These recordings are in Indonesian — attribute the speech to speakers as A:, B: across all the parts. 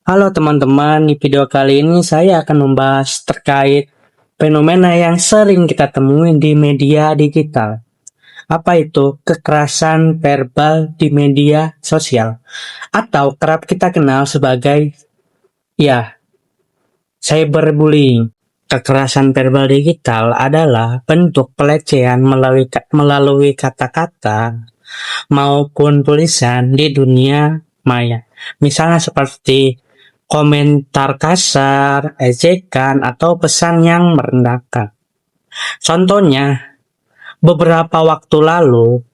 A: Halo teman-teman, di video kali ini saya akan membahas terkait fenomena yang sering kita temui di media digital. Apa itu kekerasan verbal di media sosial? Atau kerap kita kenal sebagai, ya, cyberbullying. Kekerasan verbal digital adalah bentuk pelecehan melalui kata-kata maupun tulisan di dunia maya. Misalnya seperti komentar kasar, ejekan, atau pesan yang merendahkan. Contohnya, beberapa waktu lalu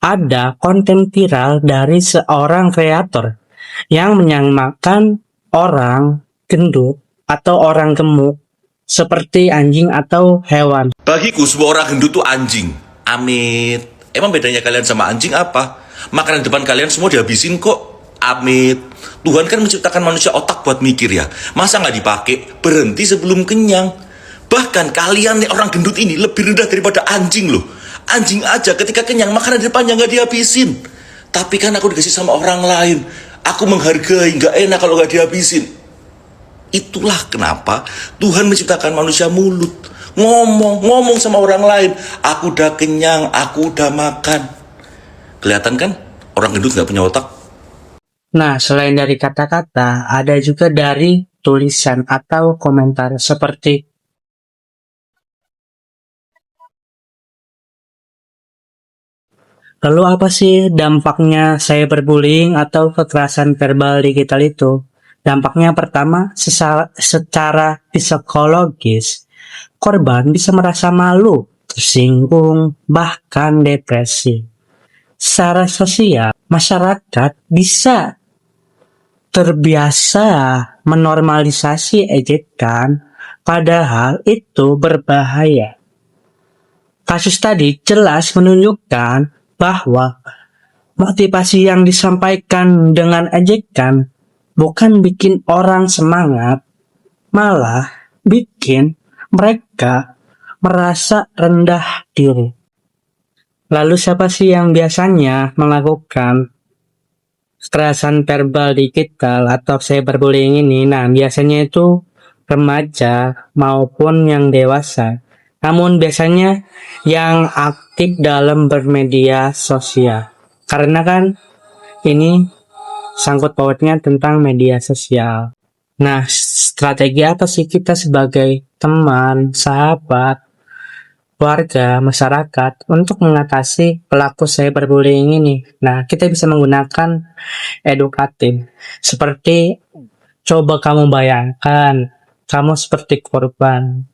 A: ada konten viral dari seorang kreator yang menyamakan orang gendut atau orang gemuk seperti anjing atau hewan.
B: Bagiku semua orang gendut tuh anjing. Amit. Emang bedanya kalian sama anjing apa? Makanan depan kalian semua dihabisin kok. Amit. Tuhan kan menciptakan manusia otak buat mikir ya. Masa nggak dipakai? Berhenti sebelum kenyang. Bahkan kalian nih orang gendut ini lebih rendah daripada anjing loh. Anjing aja ketika kenyang makanan depannya nggak dihabisin. Tapi kan aku dikasih sama orang lain. Aku menghargai, nggak enak kalau nggak dihabisin. Itulah kenapa Tuhan menciptakan manusia mulut. Ngomong sama orang lain. Aku udah kenyang, aku udah makan. Kelihatan kan? Orang gendut gak punya otak.
A: Nah, selain dari kata-kata, ada juga dari tulisan atau komentar seperti lalu apa sih dampaknya cyberbullying atau kekerasan verbal digital itu? Dampaknya pertama, secara psikologis, korban bisa merasa malu, tersinggung, bahkan depresi. Secara sosial, masyarakat bisa terbiasa menormalisasi ejekan, padahal itu berbahaya. Kasus tadi jelas menunjukkan bahwa motivasi yang disampaikan dengan ejekan bukan bikin orang semangat, malah bikin mereka merasa rendah diri. Lalu siapa sih yang biasanya melakukan kekerasan verbal digital atau cyberbullying ini? Nah, biasanya itu remaja maupun yang dewasa. Namun biasanya yang aktif dalam bermedia sosial. Karena kan ini sangkut pautnya tentang media sosial. Nah, strategi apa sih kita sebagai teman, sahabat, keluarga, masyarakat untuk mengatasi pelaku cyberbullying ini? Nah, kita bisa menggunakan edukatif. Seperti coba kamu bayangkan, kamu seperti korban.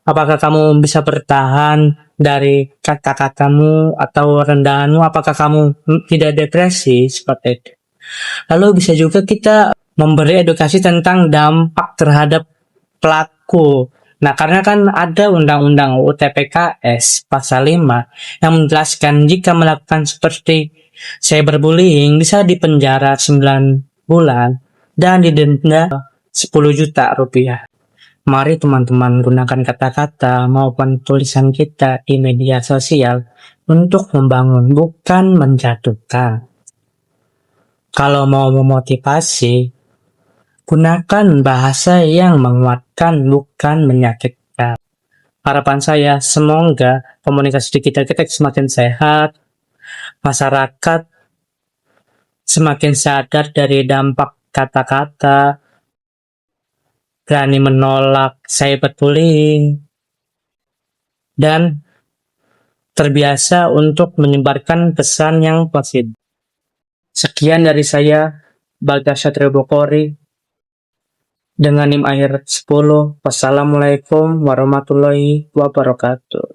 A: Apakah kamu bisa bertahan dari kata-katamu atau rendahanmu? Apakah kamu tidak depresi seperti itu? Lalu bisa juga kita memberi edukasi tentang dampak terhadap pelaku. Nah, karena kan ada Undang-Undang UU TPKS pasal 5 yang menjelaskan jika melakukan seperti cyberbullying bisa dipenjara 9 bulan dan didenda 10 juta rupiah. Mari teman-teman gunakan kata-kata maupun tulisan kita di media sosial untuk membangun, bukan menjatuhkan. Kalau mau memotivasi, gunakan bahasa yang menguatkan, bukan menyakitkan. Harapan saya, semoga komunikasi digital kita semakin sehat, masyarakat semakin sadar dari dampak kata-kata, berani menolak cyberbullying, dan terbiasa untuk menyebarkan pesan yang positif. Sekian dari saya, Bagas Satrio Bokori, dengan NIM akhir 10. Wassalamualaikum warahmatullahi wabarakatuh.